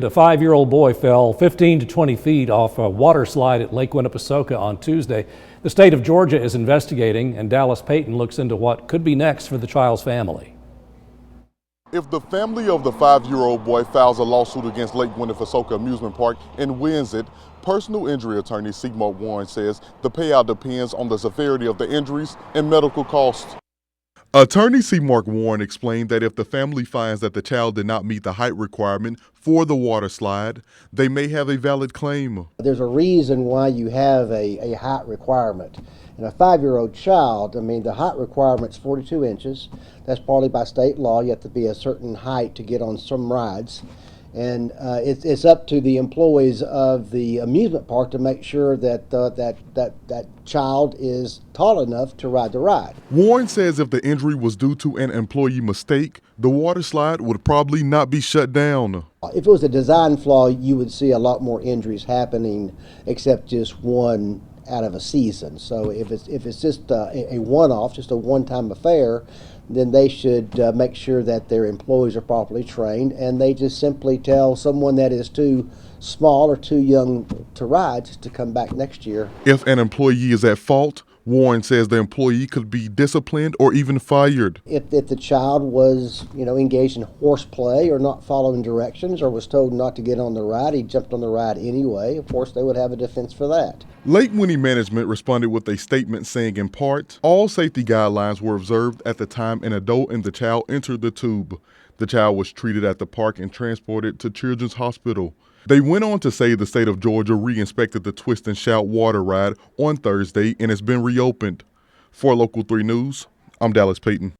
A 5-year-old boy fell 15 to 20 feet off a water slide at Lake Winnepesaukah on Tuesday. The state of Georgia is investigating, and Dallas Payton looks into what could be next for the child's family. If the family of the 5-year-old boy files a lawsuit against Lake Winnepesaukah Amusement Park and wins it, personal injury attorney Seymour Warren says the payout depends on the severity of the injuries and medical costs. Attorney Seymour Warren explained that if the family finds that the child did not meet the height requirement for the water slide, they may have a valid claim. There's a reason why you have a height requirement. In a 5-year-old child, the height requirement's 42 inches. That's partly by state law. You have to be a certain height to get on some rides. And it's up to the employees of the amusement park to make sure that that child is tall enough to ride the ride. Warren says if the injury was due to an employee mistake, the water slide would probably not be shut down. If it was a design flaw, you would see a lot more injuries happening, except just one out of a season. So if it's just a one-off, just a one-time affair, then they should make sure that their employees are properly trained, and they just simply tell someone that is too small or too young to ride just to come back next year. If an employee is at fault, Warren says the employee could be disciplined or even fired. If the child was, engaged in horseplay or not following directions or was told not to get on the ride, he jumped on the ride anyway, of course they would have a defense for that. Lake Winnie management responded with a statement saying, in part, all safety guidelines were observed at the time an adult and the child entered the tube. The child was treated at the park and transported to Children's Hospital. They went on to say the state of Georgia re-inspected the Twist and Shout water ride on Thursday and it's been reopened. For Local 3 News, I'm Dallas Payton.